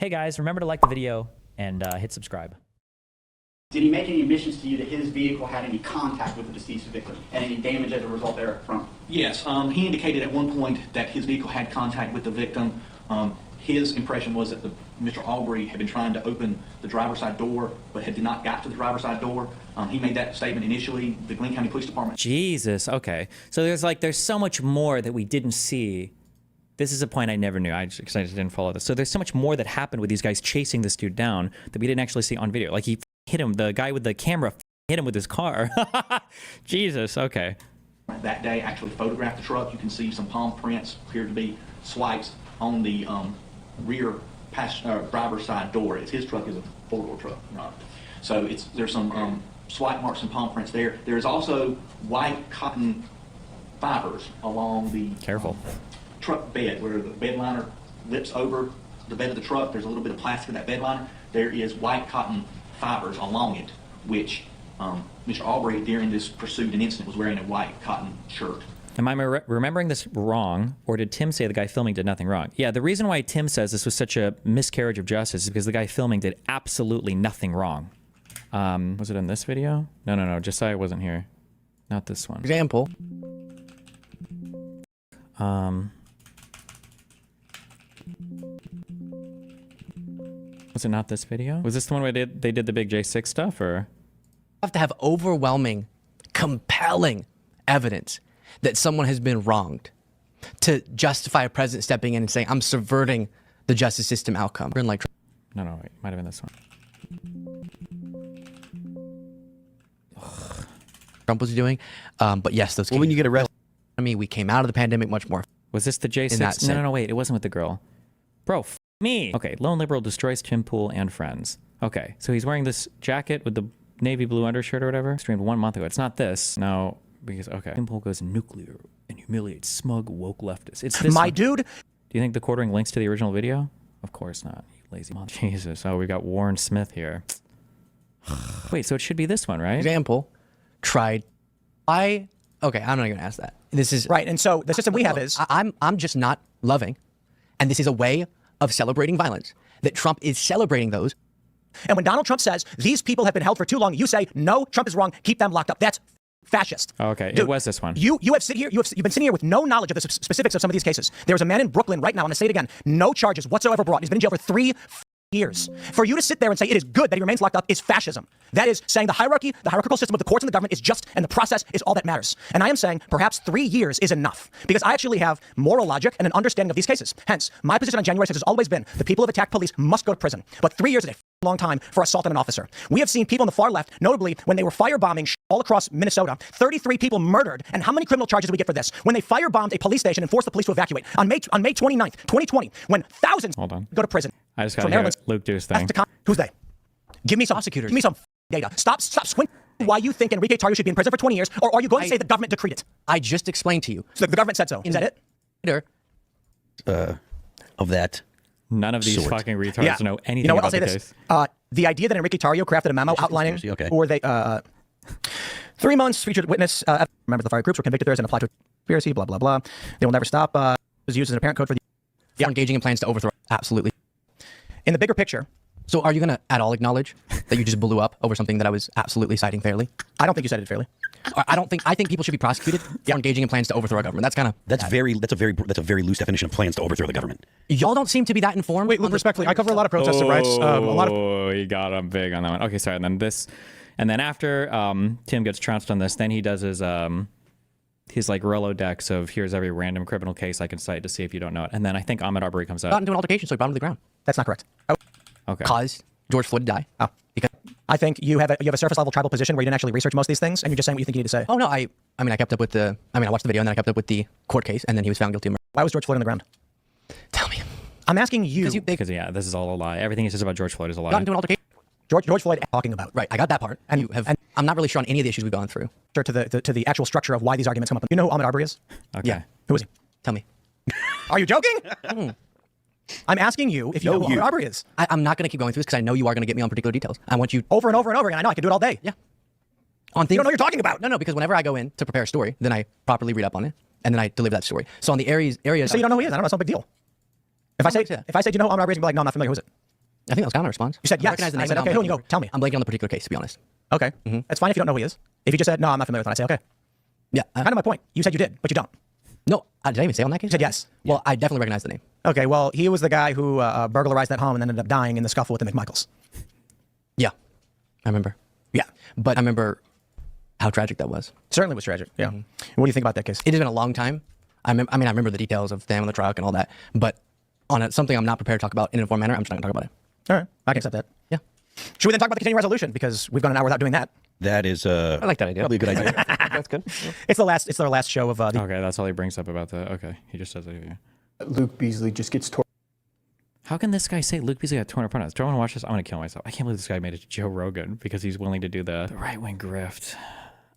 Hey guys, remember to like the video and hit subscribe. Did he make any admissions to you that his vehicle had any contact with the deceased victim and any damage as a result therefrom? Yes, he indicated at one point that his vehicle had contact with the victim. His impression was that Mr. Arbery had been trying to open the driver's side door, but had not got to the driver's side door. He made that statement initially. The Glenn County Police Department. Jesus, okay. So there's so much more that we didn't see. This is a point I never knew, because I just didn't follow this. So there's so much more that happened with these guys chasing this dude down that we didn't actually see on video. Like he hit him, the guy with the camera hit him with his car. Jesus, okay. That day actually photographed the truck. You can see some palm prints appear to be swipes on the rear driver's side door. His truck is a four-door truck. So there's some swipe marks and palm prints there. There's also white cotton fibers along the truck bed where the bed liner lips over the bed of the truck. There's a little bit of plastic in that bed liner. There is white cotton fibers along it, which Mr. Arbery, during this pursuit and incident, was wearing a white cotton shirt. Am I remembering this wrong, or did Tim say the guy filming did nothing wrong? Yeah, the reason why Tim says this was such a miscarriage of justice is because the guy filming did absolutely nothing wrong. Was it in this video? No, Josiah wasn't here. Not this one. Example. Was it not this video? Was this the one where they did the big J6 stuff, or? Have to have overwhelming, compelling evidence that someone has been wronged to justify a president stepping in and saying, I'm subverting the justice system outcome. No, wait, might have been this one. Trump was doing, but yes, those. Well, when you get arrested, I mean, we came out of the pandemic much more. Was this the J6? No, wait, it wasn't with the girl. Bro, me. Okay, lone liberal destroys Tim Pool and friends. Okay, so he's wearing this jacket with the navy blue undershirt or whatever. Streamed 1 month ago. It's not this. No, because, okay. Tim Pool goes nuclear and humiliates smug woke leftists. It's this one. Dude. Do you think the quartering links to the original video? Of course not. You lazy mother. Jesus. Oh, we got Warren Smith here. Wait, so it should be this one, right? Example. Okay, I'm not even gonna ask that. This is right, and so the system we have is I'm just not loving, and this is a way of celebrating violence. That Trump is celebrating those. And when Donald Trump says these people have been held for too long, you say no, Trump is wrong. Keep them locked up. That's fascist. Okay, Dude, it was this one. You've been sitting here with no knowledge of the specifics of some of these cases. There's a man in Brooklyn right now. I'm gonna say it again. No charges whatsoever brought. He's been in jail for 3 years. For you to sit there and say it is good that he remains locked up is fascism. That is saying the hierarchical system of the courts and the government is just, and the process is all that matters. And I am saying perhaps 3 years is enough, because I actually have moral logic and an understanding of these cases. Hence, my position on January 6th has always been the people who have attacked police must go to prison. But 3 years is a long time for assault on an officer. We have seen people on the far left, notably when they were firebombing all across Minnesota, 33 people murdered. And how many criminal charges did we get for this? When they firebombed a police station and forced the police to evacuate on May 29th, 2020, when thousands go to prison. I just got to hear Luke Deuce thing. Who's they? Give me some prosecutors. Give me some data. Stop squinting. Why you think Enrique Tarrio should be in prison for 20 years, or are you going to say the government decreed it? I just explained to you. So the government said so. Is that it? Of that. None of these fucking retards know anything about the case. This. The idea that Enrique Tarrio crafted a memo outlining, or they 3 months featured witness, members of the fire groups were convicted there as an applied to conspiracy, blah, blah, blah. They will never stop. Was used as an apparent code for the engaging in plans to overthrow. Absolutely. In the bigger picture. So are you going to at all acknowledge that you just blew up over something that I was absolutely citing fairly? I don't think you cited it fairly. I think people should be prosecuted for engaging in plans to overthrow a government. That's a very loose definition of plans to overthrow the government. Y'all don't seem to be that informed. Wait, respectfully, I cover a lot of protest rights. He got him big on that one. Okay, sorry. And then this, and then after Tim gets trounced on this, then he does his like Rolodex of here's every random criminal case I can cite to see if you don't know it. And then I think Ahmaud Arbery comes out. Got into an altercation, so he brought him to the ground. That's not correct. Okay. Caused George Floyd to die. Oh, because I think you have a surface level tribal position where you didn't actually research most of these things, and you're just saying what you think you need to say. Oh no, I kept up with I watched the video and then I kept up with the court case, and then he was found guilty of murder. Why was George Floyd on the ground? Tell me. I'm asking you. Because yeah, this is all a lie. Everything he says about George Floyd is a lie. Got into an altercation. George Floyd talking about. Right, I got that part. And I'm not really sure on any of the issues we've gone through. To the actual structure of why these arguments come up. You know who Ahmaud Arbery is? Okay. Yeah. Who is he? Tell me. Are you joking? I'm asking you if you know who Ahmaud Arbery is. I'm not going to keep going through this because I know you are going to get me on particular details. I want you over and over and over again. I know I can do it all day. Yeah. On things you don't know what you're talking about. No, because whenever I go in to prepare a story, then I properly read up on it and then I deliver that story. So on the areas. So you don't know who he is? I don't know. It's no big deal. If I say, do you know who Ahmaud Arbery is, you'll be like, no, I'm not familiar. Who is it? I think that was kind of a response. You said yes. Recognize the I name, said, but okay, I'm who? And you blanking- go, tell me. I'm blanking on the particular case, to be honest. Okay. That's fine if you don't know who he is. If you just said, no, I'm not familiar with him, I say, okay. Yeah. Kind of my point. You said you did, but you don't. No, did I even say on that case? You said yes. Well, I definitely recognize the name. Okay, well, he was the guy who burglarized that home and then ended up dying in the scuffle with the McMichaels. Yeah, I remember. Yeah. But I remember how tragic that was. Certainly was tragic. Yeah. What do you think about that case? It has been a long time. I remember the details of them on the truck and all that. But on something I'm not prepared to talk about in an informed manner, I'm just not going to talk about it. All right. I can accept that. Yeah. Should we then talk about the continuing resolution? Because we've gone an hour without doing that. That is I like that idea. probably a good idea. That's good. It's their last show of the Okay, that's all he brings up about the. Okay, he just says it here. Luke Beasley just gets torn. How can this guy say Luke Beasley got torn apart? Do I want to watch this? I'm going to kill myself. I can't believe this guy made it to Joe Rogan because he's willing to do the right-wing grift.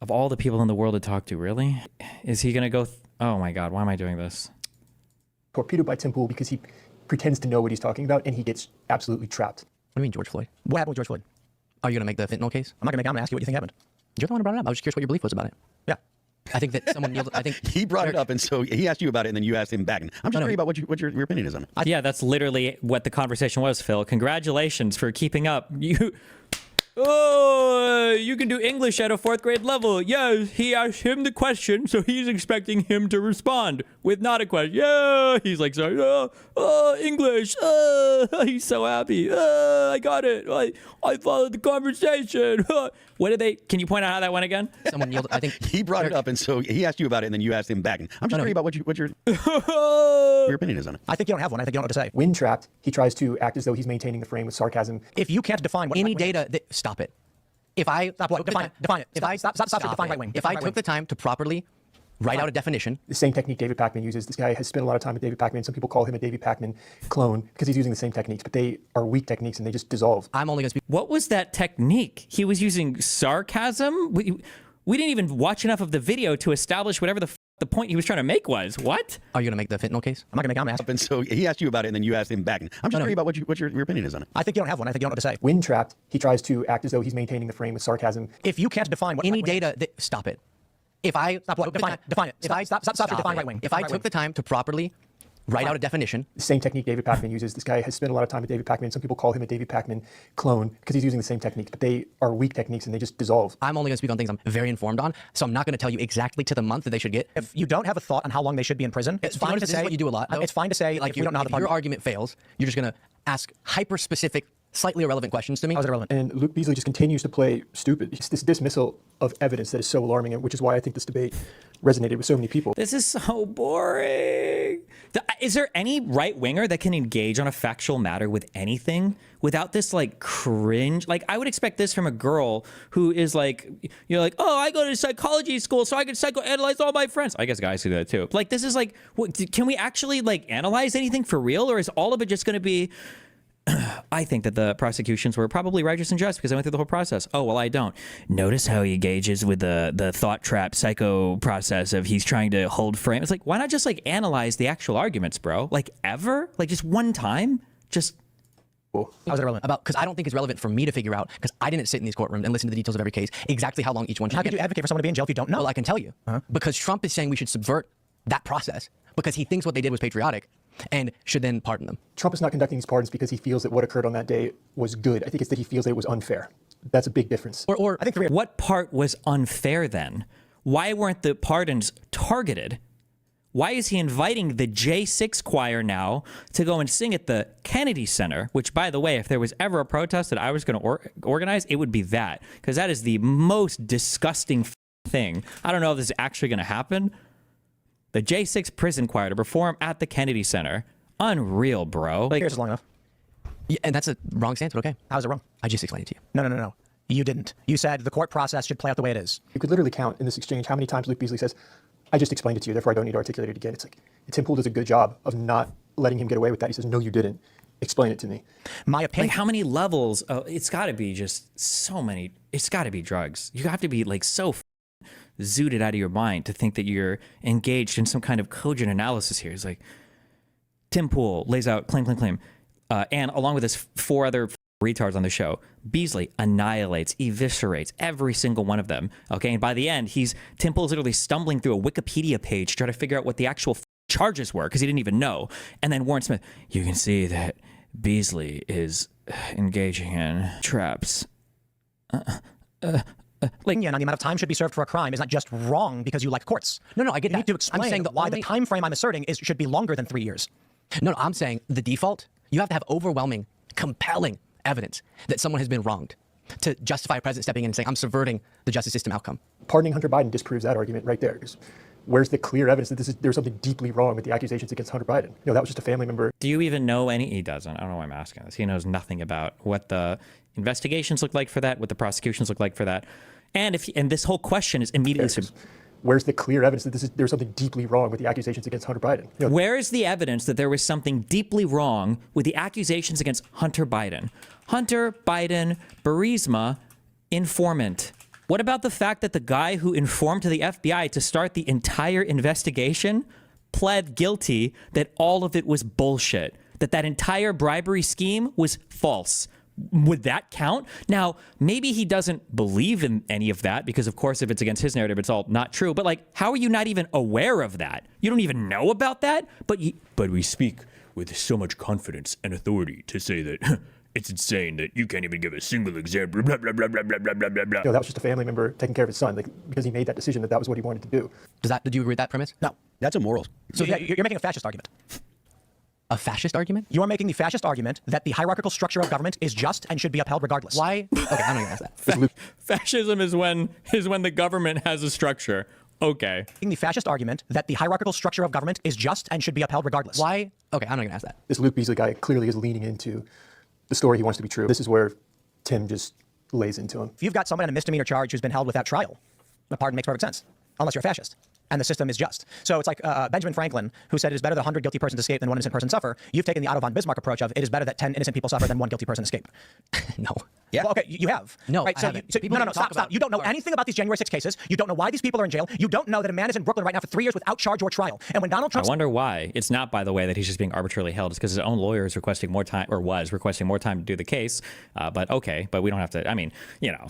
Of all the people in the world to talk to, really? Is he going to go... oh my God, why am I doing this? Torpedoed by Tim Pool because he pretends to know what he's talking about and he gets absolutely trapped. What do you mean, George Floyd? What happened with George Floyd? Are you going to make the fentanyl case? I'm not going to ask you what you think happened. You're the one who brought it up. I was just curious what your belief was about it. Yeah. I think that someone yielded. I think He brought it up, and so he asked you about it, and then you asked him back. And I'm just no, curious about what your opinion is on it. Yeah, that's literally what the conversation was, Phil. Congratulations for keeping up. You can do English at a 4th grade level. Yes, he asked him the question, so he's expecting him to respond with not a question. Yeah, he's like, sorry, English. He's so happy. I got it. I followed the conversation. What did they? Can you point out how that went again? someone yielded. I think He brought it up, and so he asked you about it, and then you asked him back. And I'm just curious about what your opinion is on it. I think you don't have one. I think you don't know what to say. When trapped, he tries to act as though he's maintaining the frame with sarcasm. If you can't define what any right wing data. Stop it. If I Stop what? Define it. Define it. If Stop define right wing. If Define I right took wing. the time to properly write out a definition, The same technique David Pakman uses. This guy has spent a lot of time with David Pakman. Some people call him a David Pakman clone because he's using the same techniques, but they are weak techniques and they just dissolve. I'm only going to speak. What was that technique? He was using sarcasm? We didn't even watch enough of the video to establish whatever the point he was trying to make was. What? Are you going to make the fentanyl case? I'm not going to ask. And so he asked you about it, and then you asked him back. And I'm just curious about what your opinion is on it. I think you don't have one. I think you don't know what to say. When trapped, he tries to act as though he's maintaining the frame with sarcasm. If you can't define what Any right wing data. Stop it. If I Stop what? Define it. Define it. Stop your define right wing. If I took the time to properly write out a definition, The same technique David Pakman uses. This guy has spent a lot of time with David Pakman. Some people call him a David Pakman clone because he's using the same techniques, but they are weak techniques and they just dissolve. I'm only going to speak on things I'm very informed on. So I'm not going to tell you exactly to the month that they should get. If you don't have a thought on how long they should be in prison, it's fine to This say is what you do a lot. Though. It's fine to say like if we don't know how the if your argument fails, you're just going to ask hyper-specific, slightly irrelevant questions to me. How is it relevant? And Luke Beasley just continues to play stupid. It's this dismissal of evidence that is so alarming, which is why I think this debate resonated with so many people. This is so boring. Is there any right winger that can engage on a factual matter with anything without this like cringe? Like I would expect this from a girl who is like, you're like, oh, I go to psychology school so I can psychoanalyze all my friends. I guess guys do that too. Like this is like, can we actually like analyze anything for real, or is all of it just going to be? I think that the prosecutions were probably righteous and just because I went through the whole process. Oh, well, I don't. Notice how he engages with the thought trap psycho process of he's trying to hold frame. It's like, why not just like analyze the actual arguments, bro? Like ever? Like just one time? Just How is it relevant? Because I don't think it's relevant for me to figure out, because I didn't sit in these courtrooms and listen to the details of every case, exactly how long each one should How be. could you advocate for someone to be in jail if you don't know? Well, I can tell you. Because Trump is saying we should subvert that process because he thinks what they did was patriotic and should then pardon them. Trump is not conducting these pardons because he feels that what occurred on that day was good. I think it's that he feels that it was unfair. That's a big difference. Or I think what part was unfair then? Why weren't the pardons targeted? Why is he inviting the J6 choir now to go and sing at the Kennedy Center? Which, by the way, if there was ever a protest that I was going to organize, it would be that. Because that is the most disgusting thing. I don't know if this is actually going to happen. The J6 prison choir to perform at the Kennedy Center. Unreal, bro. Like, Here's long enough. Yeah, and that's a wrong stance, but okay. How is it wrong? I just explained it to you. No. You didn't. You said the court process should play out the way it is. You could literally count in this exchange how many times Luke Beasley says, I just explained it to you, therefore I don't need to articulate it again. It's like, Tim Pool does a good job of not letting him get away with that. He says, no, you didn't. Explain it to me. My opinion. how many levels? It's got to be just so many. It's got to be drugs. You have to be like so zooted out of your mind to think that you're engaged in some kind of cogent analysis here. It's like Tim Pool lays out claim, and along with his 4 other retards on the show, Beasley annihilates, eviscerates every single one of them. Okay, and by the end, Tim Pool's literally stumbling through a Wikipedia page to try to figure out what the actual charges were because he didn't even know. And then Warren Smith, you can see that Beasley is engaging in traps. Opinion on the amount of time should be served for a crime is not just wrong because you like courts. No, I get You that. need to explain I'm saying why the time frame I'm asserting should be longer than 3 years. No, I'm saying the default, you have to have overwhelming, compelling evidence that someone has been wronged to justify a president stepping in and saying, I'm subverting the justice system outcome. Pardoning Hunter Biden disproves that argument right there. Because where's the clear evidence that there's something deeply wrong with the accusations against Hunter Biden? You know, that was just a family member. Do you even know any? He doesn't. I don't know why I'm asking this. He knows nothing about what the investigations look like for that, what the prosecutions look like for that. And this whole question is immediately... Where's the clear evidence that there's something deeply wrong with the accusations against Hunter Biden? You know, Where is the evidence that there was something deeply wrong with the accusations against Hunter Biden? Hunter Biden, Burisma, informant. What about the fact that the guy who informed to the FBI to start the entire investigation pled guilty that all of it was bullshit, that entire bribery scheme was false? Would that count? Now, maybe he doesn't believe in any of that because, of course, if it's against his narrative, it's all not true. But, like, how are you not even aware of that? You don't even know about that? But we speak with so much confidence and authority to say that it's insane that you can't even give a single example. Blah, blah, blah, blah, blah, blah, blah, blah, blah. you know, that was just a family member taking care of his son, like, because he made that decision that was what he wanted to do. Do you agree with that premise? No. That's a moral. So yeah, you're making a fascist argument. A fascist argument? You are making the fascist argument that the hierarchical structure of government is just and should be upheld regardless. Why? Okay, I'm not gonna ask that. Fascism is when the government has a structure. Okay. The fascist argument that the hierarchical structure of government is just and should be upheld regardless. Why? Okay, I'm not gonna ask that. This Luke Beasley guy clearly is leaning into the story he wants to be true. This is where Tim just lays into him. If you've got someone on a misdemeanor charge who's been held without trial, the pardon makes perfect sense, unless you're a fascist. And the system is just. So it's like Benjamin Franklin, who said it is better that 100 guilty persons escape than 1 innocent person suffer. You've taken the Otto von Bismarck approach of it is better that 10 innocent people suffer than 1 guilty person escape. No. Yeah. Well, okay, you have. No, right, I so haven't. No, stop. You don't know anything about these January 6 cases. You don't know why these people are in jail. You don't know that a man is in Brooklyn right now for 3 years without charge or trial. And when Donald Trump... I wonder why. It's not, by the way, that he's just being arbitrarily held. It's because his own lawyer is requesting more time, or was requesting more time to do the case. But okay, but we don't have to, I mean, you know,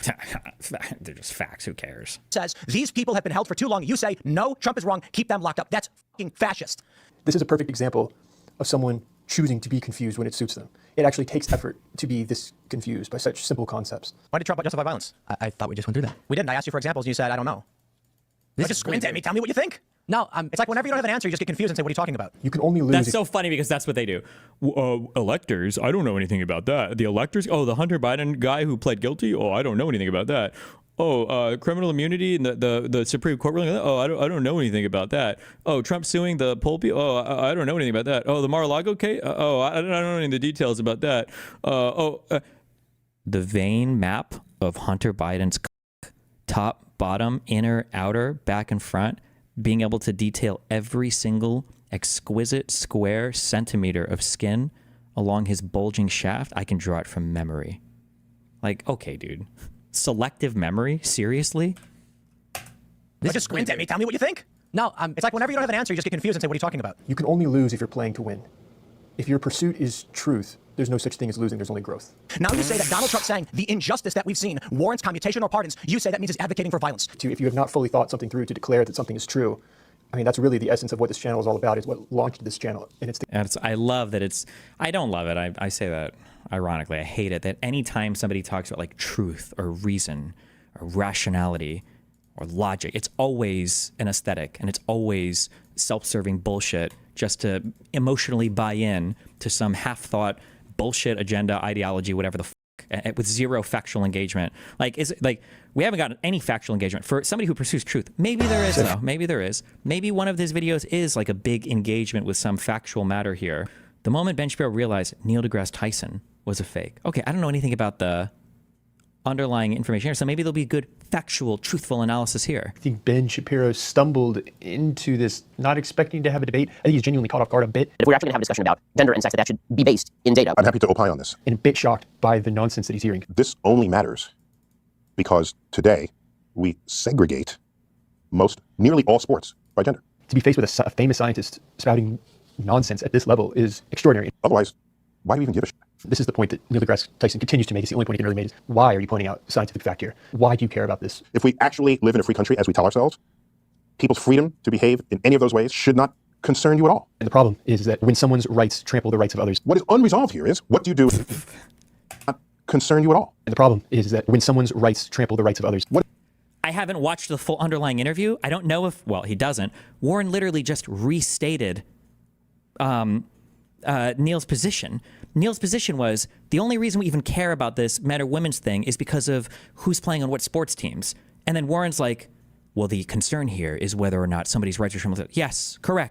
they're just facts. Who cares? Says these people have been held for too long. You say, no, Trump is wrong. Keep them locked up. That's fucking fascist. This is a perfect example of someone choosing to be confused when it suits them. It actually takes effort to be this confused by such simple concepts. Why did Trump justify violence? I thought we just went through that. We didn't. I asked you for examples and you said, I don't know. This Just squint at me. Tell me what you think. No, It's like whenever you don't have an answer, you just get confused and say, what are you talking about? You can only lose That's if so funny because that's what they do. Electors, I don't know anything about that. The electors, oh, the Hunter Biden guy who pled guilty, oh, I don't know anything about that. Oh, criminal immunity and the Supreme Court ruling. Oh, I don't know anything about that. Oh, Trump suing the poll people. Oh, I don't know anything about that. Oh, the Mar-a-Lago case. Oh, I don't know any of the details about that. The vein map of Hunter Biden's top, bottom, inner, outer, back, and front, being able to detail every single exquisite square centimeter of skin along his bulging shaft. I can draw it from memory. Like, okay, dude. Selective memory? Seriously? Just squint at me. Tell me what you think. No, It's like whenever you don't have an answer, you just get confused and say, what are you talking about? you can only lose if you're playing to win. If your pursuit is truth, there's no such thing as losing, there's only growth. Now you say that Donald Trump saying the injustice that we've seen warrants commutation or pardons. You say that means he's advocating for violence. If you have not fully thought something through to declare that something is true, I mean, that's really the essence of what this channel is all about, is what launched this channel. And it's I love that it's, I don't love it. I say that ironically. I hate it that anytime somebody talks about like truth or reason or rationality or logic, it's always an aesthetic and it's always self-serving bullshit just to emotionally buy in to some half-thought bullshit agenda, ideology, whatever the fuck, with zero factual engagement. Like, is it like we haven't gotten any factual engagement for somebody who pursues truth? Maybe there is, though. Maybe there is. Maybe one of these videos is like a big engagement with some factual matter here. The moment Ben Shapiro realized Neil deGrasse Tyson was a fake. Okay, I don't know anything about the underlying information here, so maybe there'll be good factual, truthful analysis here. I think Ben Shapiro stumbled into this not expecting to have a debate. I think he's genuinely caught off guard a bit. If we're actually going to have a discussion about gender and sex, that should be based in data. I'm happy to opine on this. And a bit shocked by the nonsense that he's hearing. This only matters because today we segregate nearly all sports by gender. To be faced with a famous scientist spouting nonsense at this level is extraordinary. Otherwise, why do we even give a shit? This is the point that Neil deGrasse Tyson continues to make. It's the only point he can really make is, why are you pointing out scientific fact here? Why do you care about this? If we actually live in a free country, as we tell ourselves, people's freedom to behave in any of those ways should not concern you at all. And the problem is that when someone's rights trample the rights of others. What is unresolved here is, what do you do? concern you at all? And the problem is that when someone's rights trample the rights of others, what I haven't watched the full underlying interview. I don't know if, well, he doesn't. Warren literally just restated Neil's position. Neil's position was the only reason we even care about this men or women's thing is because of who's playing on what sports teams. And then Warren's like, well, the concern here is whether or not somebody's rights are trampled. Yes, correct.